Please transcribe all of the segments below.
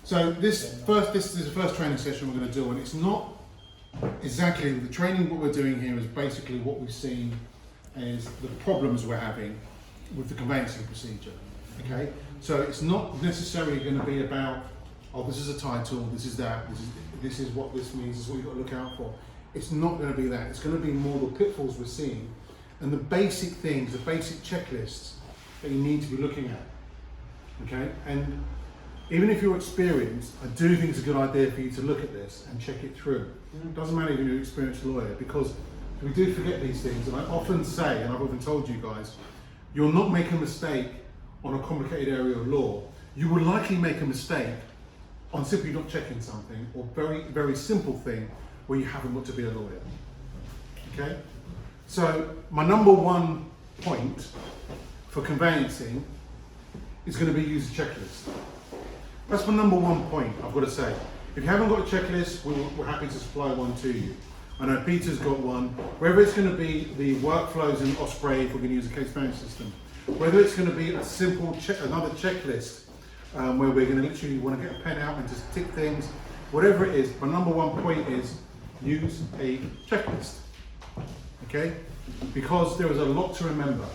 So this is the first training session we're going to do, and it's not exactly the training. What we're doing here is basically what we've seen as the problems we're having with the conveyancing procedure. Okay, so it's not necessarily going to be about, oh, this is a title, this is that, this is what this means, this is what you've got to look out for. It's not going to be that. It's going to be more the pitfalls we're seeing and the basic things, the basic checklists that you need to be looking at. Okay, and even if you're experienced, I do think it's a good idea for you to look at this and check it through. It doesn't matter if you're an experienced lawyer, because we do forget these things, and I often say, and I've often told you guys, you'll not make a mistake on a complicated area of law. You will likely make a mistake on simply not checking something, or very, very simple thing where you haven't got to be a lawyer. Okay? So my number one point for conveyancing is going to be use a checklist. That's my number one point, I've got to say. If you haven't got a checklist, we're happy to supply one to you. I know Peter's got one. Whether it's going to be the workflows in Osprey, if we're going to use a case management system, whether it's going to be a simple another checklist where we're going to literally want to get a pen out and just tick things, whatever it is, my number one point is use a checklist. Okay? Because there is a lot to remember,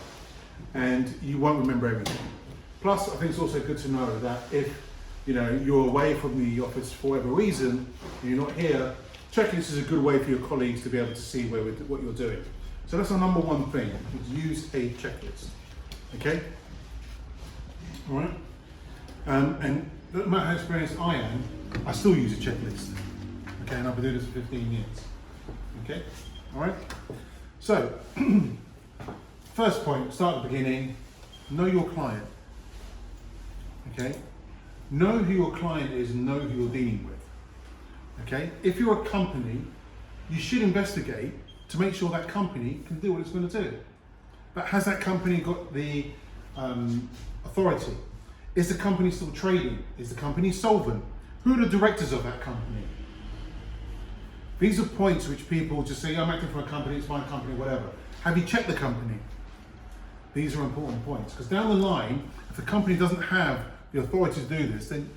and you won't remember everything. Plus, I think it's also good to know that if you're away from the office for whatever reason, and you're not here, checklist is a good way for your colleagues to be able to see what you're doing. So that's our number one thing, use a checklist. Okay? All right? And no matter how experienced I am, I still use a checklist. Okay, and I've been doing this for 15 years. Okay? All right? So, first point, start at the beginning, know your client. Okay? Know who your client is and know who you're dealing with. Okay? If you're a company, you should investigate to make sure that company can do what it's going to do. But has that company got the authority? Is the company still trading? Is the company solvent? Who are the directors of that company? These are points which people just say, I'm acting for a company, it's my company, whatever. Have you checked the company? These are important points, because down the line, if the company doesn't have the authority to do this, then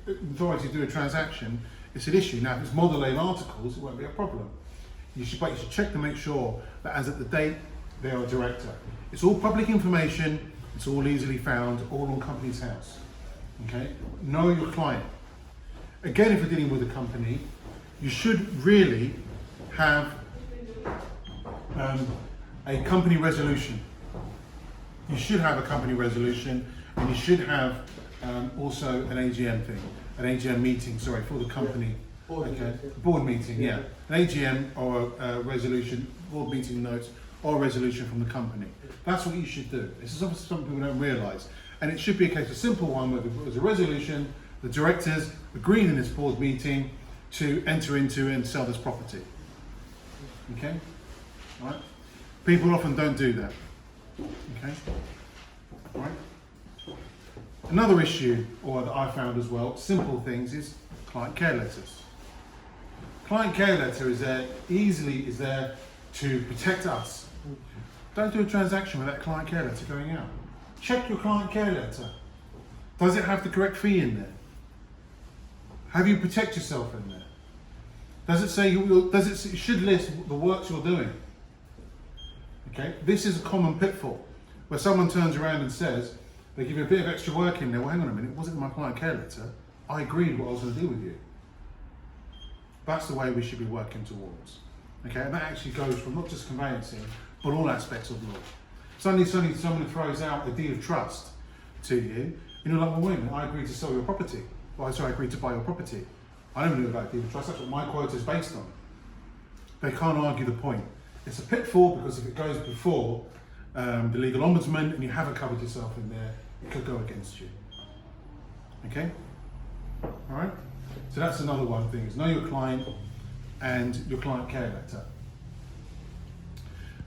the authority to do a transaction, it's an issue. Now, if it's model A articles, it won't be a problem. But you should check to make sure that as at the date, they are a director. It's all public information, it's all easily found, all on Companies House. Okay? Know your client. Again, if you're dealing with a company, you should really have a company resolution. You should have a company resolution, and you should have also an AGM thing, an AGM meeting, sorry, for the company. Board meeting, yeah. An AGM or a resolution, board meeting notes, or a resolution from the company. That's what you should do. This is obviously something people don't realise. And it should be a case, a simple one, where there's a resolution, the directors agreed in this board meeting to enter into and sell this property. Okay? All right? People often don't do that. Okay? All right? Another issue, or that I found as well, simple things, is client care letters. Client care letter is there to protect us. Don't do a transaction with that client care letter going out. Check your client care letter. Does it have the correct fee in there? Have you protect yourself in there? Does it say, it should list the works you're doing? Okay, this is a common pitfall, where someone turns around and says, they give you a bit of extra work in there. Well, hang on a minute, it wasn't in my client care letter. I agreed what I was going to do with you. That's the way we should be working towards. Okay, and that actually goes from not just conveyancing, but all aspects of law. Suddenly someone throws out a deed of trust to you, and you're like, well, wait a minute, I agreed to sell your property. Well, sorry, I agreed to buy your property. I don't know about deed of trust, that's what my quote is based on. They can't argue the point. It's a pitfall, because if it goes before the legal ombudsman and you haven't covered yourself in there, it could go against you. Okay? All right? So that's another one thing, is know your client and your client care letter.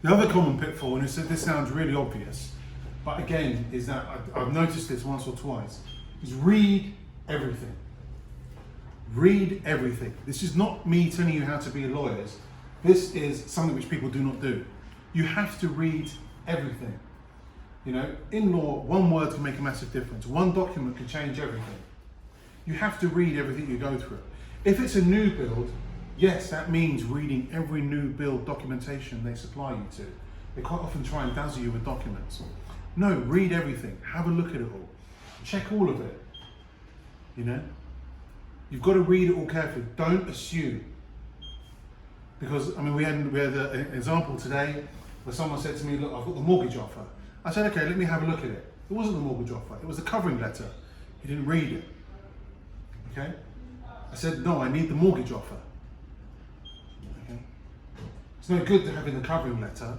The other common pitfall, and this sounds really obvious, but again, is that I've noticed this once or twice, is read everything. Read everything. This is not me telling you how to be lawyers. This is something which people do not do. You have to read everything. In law, one word can make a massive difference. One document can change everything. You have to read everything you go through. If it's a new build, yes, that means reading every new build documentation they supply you to. They quite often try and dazzle you with documents. No, read everything, have a look at it all, check all of it, you know? You've got to read it all carefully, don't assume. Because, I mean, we had an example today where someone said to me, look, I've got the mortgage offer. I said, okay, let me have a look at it. It wasn't the mortgage offer, it was the covering letter. He didn't read it, okay? I said, no, I need the mortgage offer. Okay? It's no good to having the covering letter.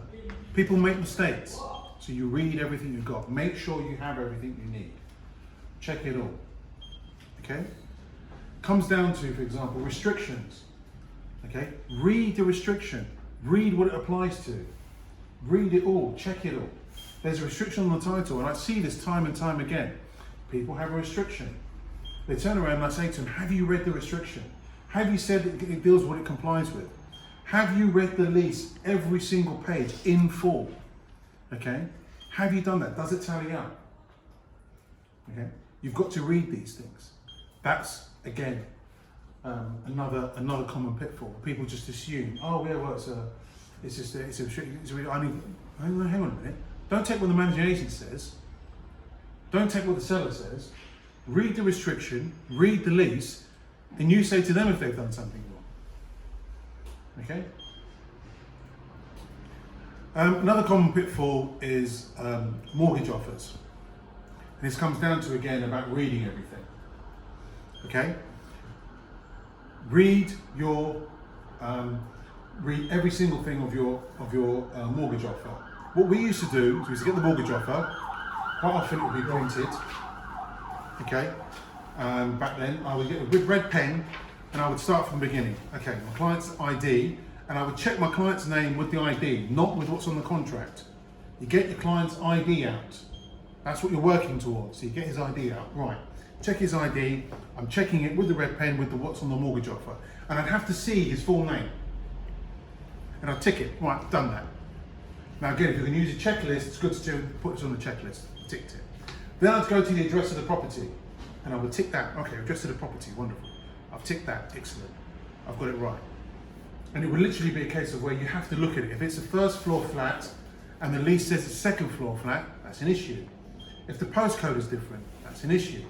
People make mistakes. So you read everything you've got. Make sure you have everything you need. Check it all. Okay? Comes down to, for example, restrictions. Okay? Read the restriction. Read what it applies to. Read it all. Check it all. There's a restriction on the title, and I see this time and time again. People have a restriction. They turn around and I say to them, have you read the restriction? Have you said it deals with what it complies with? Have you read the lease, every single page in full? Okay? Have you done that? Does it tally up? Okay? You've got to read these things. That's, again, another common pitfall. People just assume, oh yeah, well, it's a restriction. Hang on a minute. Don't take what the managing agent says. Don't take what the seller says. Read the restriction, read the lease, and you say to them if they've done something wrong. Okay? Another common pitfall is mortgage offers. And this comes down to, again, about reading everything. Okay? Read every single thing of your mortgage offer. What we used to do is we used to get the mortgage offer. Quite often it would be printed. Okay? Back then, I would get a big red pen and I would start from the beginning. Okay, my client's ID, and I would check my client's name with the ID, not with what's on the contract. You get your client's ID out. That's what you're working towards. So you get his ID out. Right. Check his ID. I'm checking it with the red pen with the what's on the mortgage offer. And I'd have to see his full name. And I'd tick it. Right, done that. Now again, if you're going to use a checklist, it's good to put this on the checklist. Ticked it. Then I'd go to the address of the property. And I would tick that. Okay, address of the property. Wonderful. I've ticked that. Excellent. I've got it right. And it would literally be a case of where you have to look at it. If it's a first floor flat and the lease says it's a second floor flat, that's an issue. If the postcode is different, that's an issue.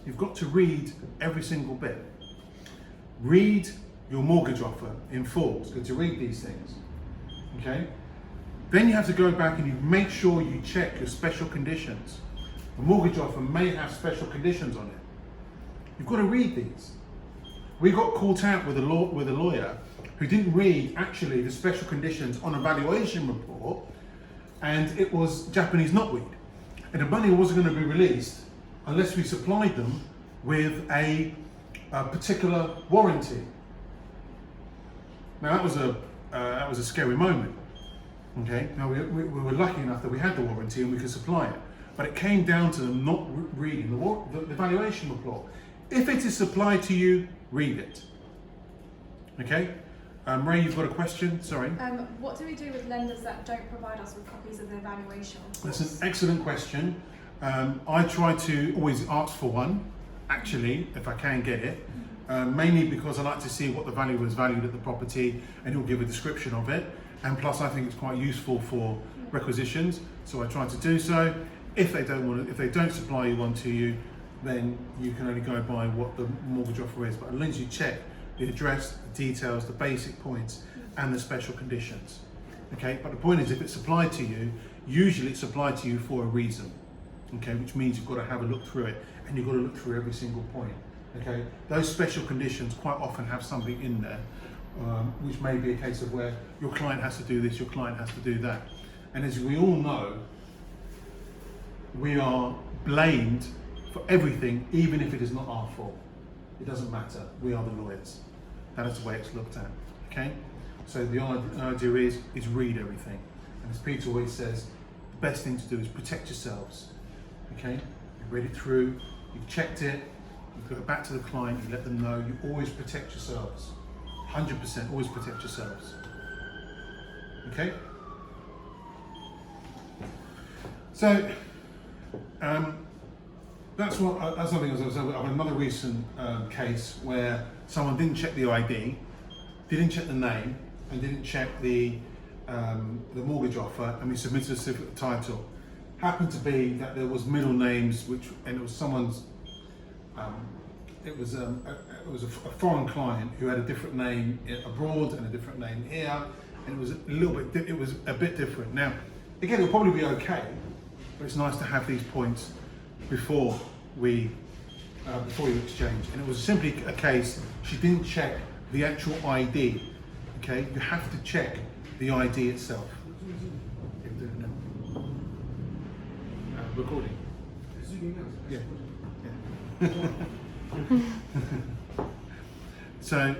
You've got to read every single bit. Read your mortgage offer in full. It's good to read these things. Okay? Then you have to go back and you make sure you check your special conditions. A mortgage offer may have special conditions on it. You've got to read these. We got caught out with a lawyer who didn't read actually the special conditions on a valuation report, and it was Japanese knotweed. And the money wasn't going to be released unless we supplied them with a particular warranty. Now that was a scary moment. Okay. Now we were lucky enough that we had the warranty and we could supply it, but it came down to them not reading the valuation report. If it is supplied to you, read it. Okay. Ray, you've got a question? Sorry. What do we do with lenders that don't provide us with copies of their valuation reports? That's an excellent question. I try to always ask for one, actually, if I can get it. Mainly because I like to see what the value was valued at the property, and he'll give a description of it. And plus, I think it's quite useful for requisitions, so I try to do so. If they don't supply one to you, then you can only go by what the mortgage offer is. But as long as you check the address, the details, the basic points, and the special conditions. Okay, but the point is, if it's supplied to you, usually it's supplied to you for a reason. Okay, which means you've got to have a look through it, and you've got to look through every single point. Okay, those special conditions quite often have something in there, which may be a case of where your client has to do this, your client has to do that. And as we all know, we are blamed for everything, even if it is not our fault. It doesn't matter, we are the lawyers. That is the way it's looked at, okay? So the idea is read everything. And as Peter always says, the best thing to do is protect yourselves, okay? You read it through, you've checked it, you go back to the client, you let them know, you always protect yourselves. 100% always protect yourselves, okay? that's something else. I have another recent case where someone didn't check the ID, didn't check the name, and didn't check the mortgage offer, and we submitted a certificate title. Happened to be that there was middle names, and it was someone's. It was a foreign client who had a different name abroad and a different name here, and it was a little bit. It was a bit different. Now, again, it'll probably be okay, but it's nice to have these points before you exchange. And it was simply a case she didn't check the actual ID. Okay, you have to check the ID itself. Recording. Yeah. So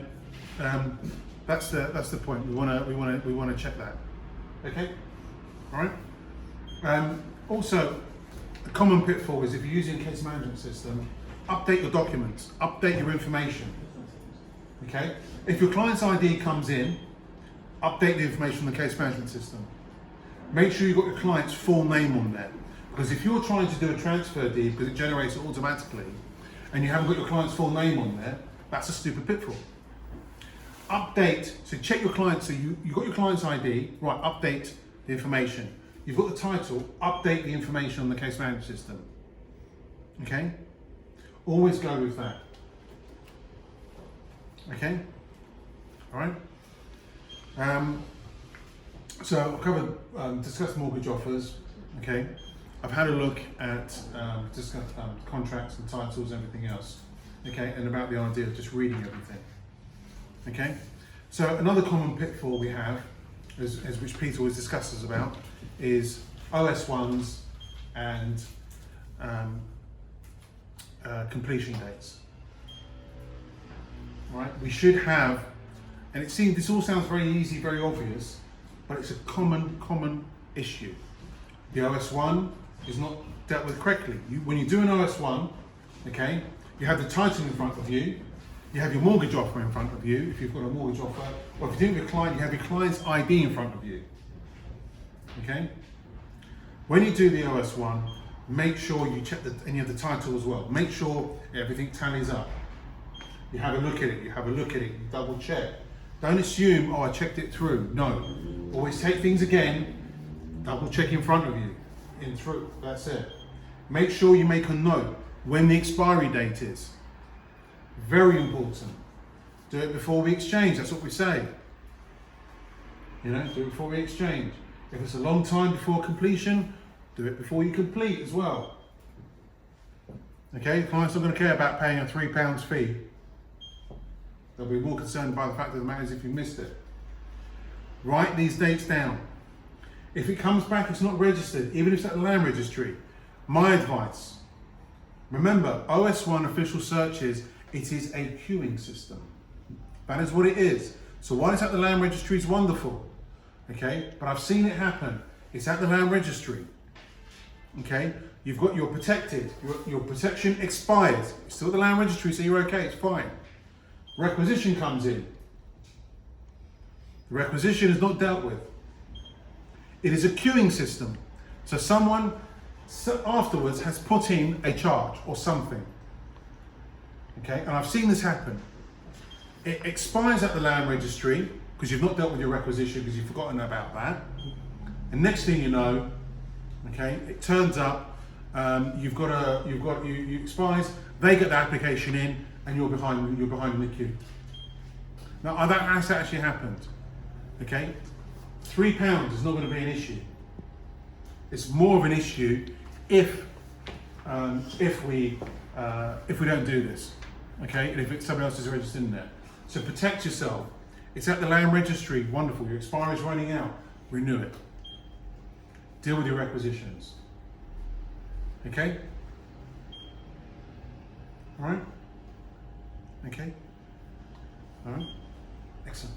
that's the point. We want to check that. Okay. All right. Also, a common pitfall is if you're using a case management system, update your documents, update your information. Okay. If your client's ID comes in, update the information on the case management system. Make sure you've got your client's full name on there. Because if you're trying to do a transfer deed, because it generates it automatically, and you haven't got your client's full name on there, that's a stupid pitfall. Update, so check your client, so you've got your client's ID, right, update the information. You've got the title, update the information on the case management system. Okay? Always go with that. Okay? All right? So I've covered, discussed mortgage offers, okay? I've had a look at discussed contracts and titles and everything else, okay? And about the idea of just reading everything, okay? So another common pitfall we have, as which Peter always discusses about, is OS1s and completion dates. All right, we should have, and it seems this all sounds very easy, very obvious, but it's a common issue. The OS1 is not dealt with correctly. When you do an OS1, okay, you have the title in front of you, you have your mortgage offer in front of you, if you've got a mortgage offer, or if you do it with a client, you have your client's ID in front of you, okay? When you do the OS1, make sure you check any of the title as well. Make sure everything tallies up. You have a look at it, you double check. Don't assume, oh, I checked it through. No, always take things again, double check in front of you, in through, that's it. Make sure you make a note when the expiry date is. Very important. Do it before we exchange, that's what we say. You know, do it before we exchange. If it's a long time before completion, do it before you complete as well. Okay, the client's not going to care about paying a £3 fee. They'll be more concerned by the fact of the matter is if you missed it. Write these dates down. If it comes back, it's not registered, even if it's at the land registry. My advice, remember, OS1 official searches, it is a queuing system. That is what it is. So while it's at the land registry, it's wonderful. Okay, but I've seen it happen. It's at the land registry. Okay, you've got, you're protected. Your protection expires. It's still at the land registry, so you're okay, it's fine. Requisition comes in. The requisition is not dealt with. It is a queuing system. So someone afterwards has put in a charge or something. Okay, and I've seen this happen. It expires at the land registry because you've not dealt with your requisition because you've forgotten about that. And next thing you know, okay, it turns up, you expires, they get the application in, and you're behind in the queue. Now that has actually happened. Okay, £3 is not going to be an issue. It's more of an issue if we don't do this. Okay, and if somebody else is registered in there. So protect yourself. It's at the land registry. Wonderful. Your expiry is running out. Renew it. Deal with your requisitions. Okay. All right. Okay. All right. Excellent.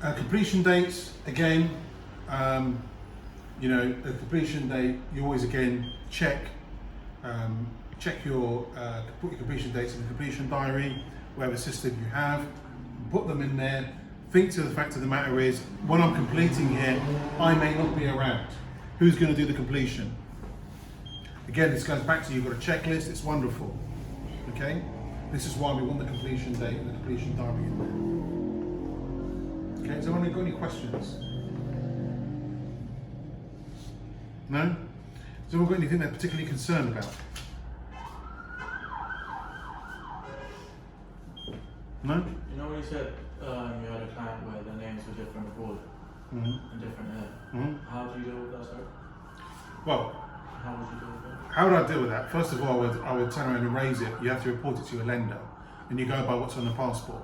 Completion dates, again, you know, the completion date, you always again check your put your completion dates in the completion diary, whatever system you have, put them in there. Think to the fact of the matter is, when I'm completing here, I may not be around. Who's going to do the completion? Again, this goes back to you've got a checklist, it's wonderful. Okay? This is why we want the completion date and the completion diary in there. Okay, has anyone got any questions? No? Has anyone got anything they're particularly concerned about? No? You know when you said you had a client where the names were different abroad and different here? How do you deal with that, sir? Well, How would you deal with that? how would I deal with that? First of all, I would turn around and raise it. You have to report it to your lender, and you go by what's on the passport.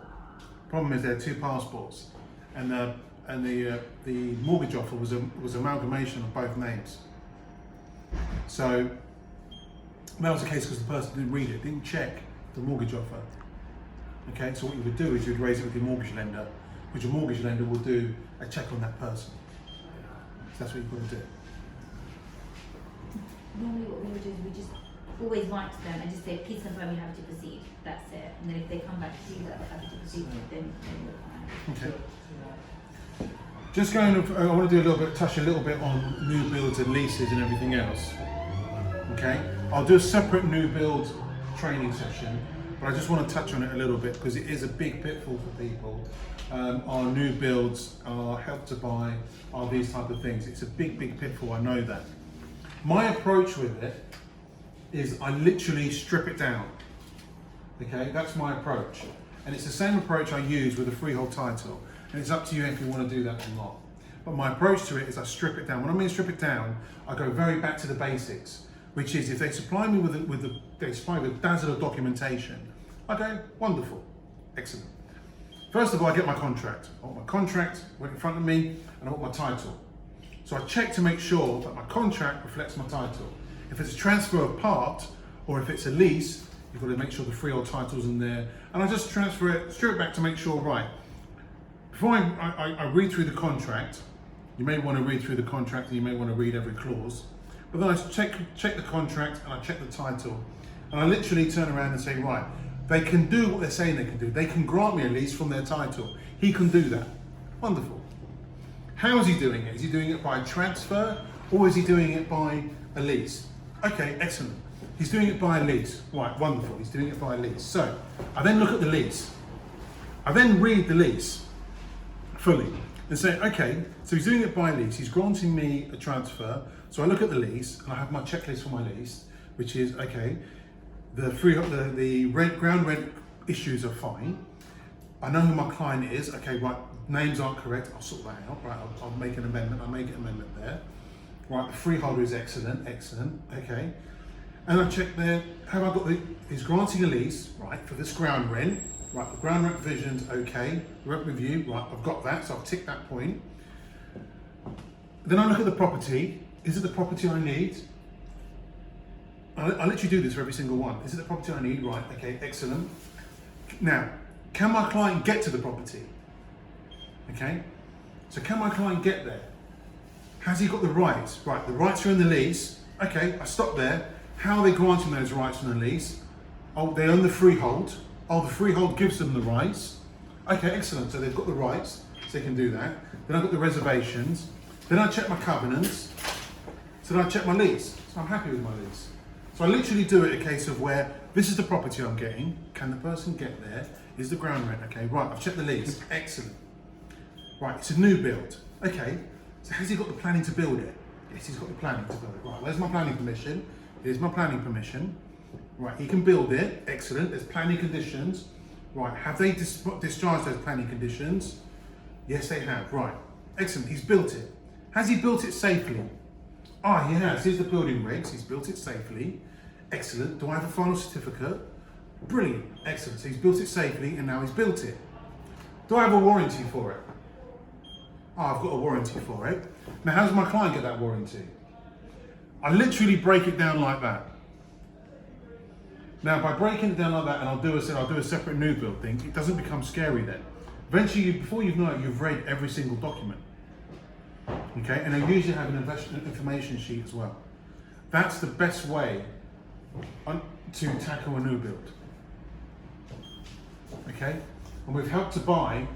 Problem is there are two passports, and the mortgage offer was amalgamation of both names. So that was the case because the person didn't read it, didn't check the mortgage offer. Okay, so what you would do is you'd raise it with your mortgage lender, which your mortgage lender will do a check on that person. So that's what you've got to do. Normally what we would do is we just always write to them and just say, please confirm you're happy to proceed. That's it. And then if they come back to you that they're happy to proceed, then we'll Okay. Just going, I want to do touch a little bit on new builds and leases and everything else. Okay, I'll do a separate new build training session, but I just want to touch on it a little bit because it is a big pitfall for people. Our new builds, our help to buy, are these type of things. It's a big pitfall, I know that. My approach with it is I literally strip it down. Okay, that's my approach. And it's the same approach I use with a freehold title. And it's up to you if you want to do that or not. But my approach to it is I strip it down. When I mean strip it down, I go very back to the basics, which is if they supply me with dazzle of documentation, I go, wonderful, excellent. First of all, I get my contract. I want my contract right in front of me, and I want my title. So I check to make sure that my contract reflects my title. If it's a transfer of part, or if it's a lease, you've got to make sure the freehold title's in there. And I just transfer it, strip it back to make sure, right. Before I read through the contract, you may want to read through the contract and you may want to read every clause. But then I check the contract and I check the title. And I literally turn around and say, right, they can do what they're saying they can do. They can grant me a lease from their title. He can do that. Wonderful. How is he doing it? Is he doing it by transfer or is he doing it by a lease? Okay, excellent. He's doing it by a lease. Right, wonderful. He's doing it by a lease. So I then look at the lease. I then read the lease fully and say, okay, so he's doing it by lease. He's granting me a transfer. So I look at the lease and I have my checklist for my lease, which is, okay, the ground rent issues are fine. I know who my client is. Okay, right, names aren't correct. I'll sort that out. Right, I'll make an amendment. I'll make an amendment there. Right, the freeholder is excellent. Okay. And I check there, have I got he's granting a lease, right, for this ground rent. Right, the ground rent provision's okay. Rent review, right, I've got that, so I've ticked that point. Then I look at the property. Is it the property I need? I literally do this for every single one. Is it the property I need? Right, okay, excellent. Now, can my client get to the property? Okay, so can my client get there? Has he got the rights? Right, the rights are in the lease. Okay, I stop there. How are they granting those rights in the lease? Oh, they own the freehold. Oh, the freehold gives them the rights. Okay, excellent. So they've got the rights, so they can do that. Then I've got the reservations. Then I check my covenants. So then I check my lease. So I'm happy with my lease. So I literally do it a case of where this is the property I'm getting. Can the person get there? Is the ground rent? Okay, right, I've checked the lease. Excellent. Right, it's a new build. Okay, so has he got the planning to build it? Yes, he's got the planning to build it. Right, where's my planning permission? Here's my planning permission. Right, he can build it. Excellent. There's planning conditions. Right, have they discharged those planning conditions? Yes, they have. Right, excellent. He's built it. Has he built it safely? Ah, he has. Here's the building regs. He's built it safely. Excellent. Do I have a final certificate? Brilliant. Excellent. So he's built it safely and now he's built it. Do I have a warranty for it? Ah, I've got a warranty for it. Now, how does my client get that warranty? I literally break it down like that. Now, by breaking it down like that, and I'll do a separate new build thing, it doesn't become scary then. Eventually, before you know it, you've read every single document. Okay, and I usually have an information sheet as well. That's the best way to tackle a new build. Okay, and with Help to Buy,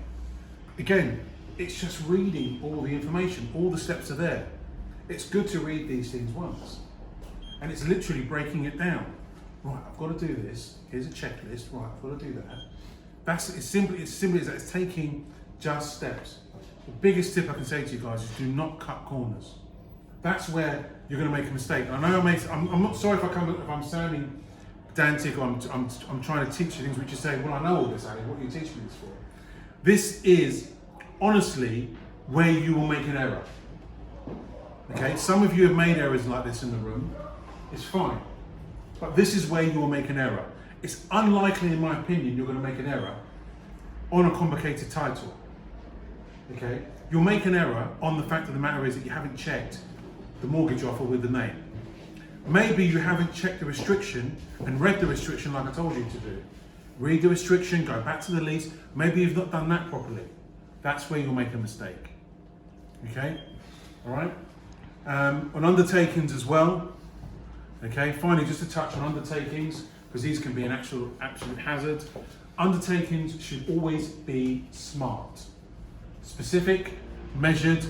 again, it's just reading all the information. All the steps are there. It's good to read these things once. and it's literally breaking it down. Right, I've got to do this. Here's a checklist. Right, I've got to do that. That's as simply as that. It's taking just steps. The biggest tip I can say to you guys is do not cut corners. That's where you're going to make a mistake. I know I'm not sorry if I'm sounding pedantic or I'm trying to teach you things which you say, well, I know all this, Ali. What are you teaching me this for? This is honestly where you will make an error. Okay, some of you have made errors like this in the room. It's fine. But this is where you will make an error. It's unlikely, in my opinion, you're going to make an error on a complicated title. Okay? You'll make an error on the fact of the matter is that you haven't checked the mortgage offer with the name. Maybe you haven't checked the restriction and read the restriction like I told you to do. Read the restriction, go back to the lease. Maybe you've not done that properly. That's where you'll make a mistake. Okay? All right? On undertakings as well. Okay, finally, just to touch on undertakings, because these can be an absolute hazard. Undertakings should always be SMART. Specific, measured,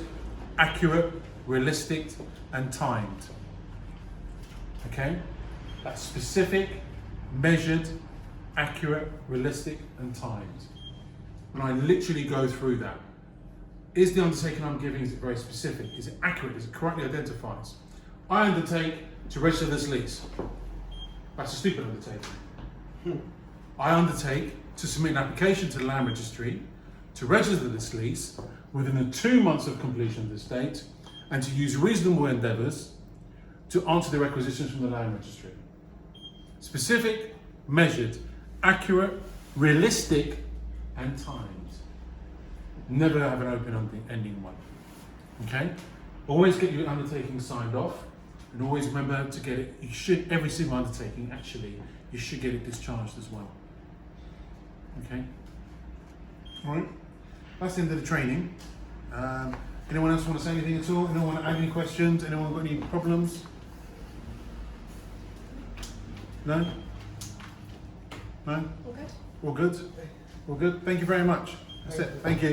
accurate, realistic, and timed. Okay? That's specific, measured, accurate, realistic, and timed. And I literally go through that. Is the undertaking I'm giving, is it very specific? Is it accurate? Is it correctly identifies? I undertake to register this lease. That's a stupid undertaking. I undertake to submit an application to the land registry to register this lease within the 2 months of completion of this date and to use reasonable endeavours to answer the requisitions from the land registry. Specific, measured, accurate, realistic, and timed. Never have an open-ending one. Okay? Always get your undertaking signed off, and always remember to get it. You should, every single undertaking, actually, you should get it discharged as well. Okay? All right. That's the end of the training. Anyone else want to say anything at all? Anyone want to add any questions? Anyone got any problems? No? No? All good? All good? All good? Thank you very much. That's it. Thank you.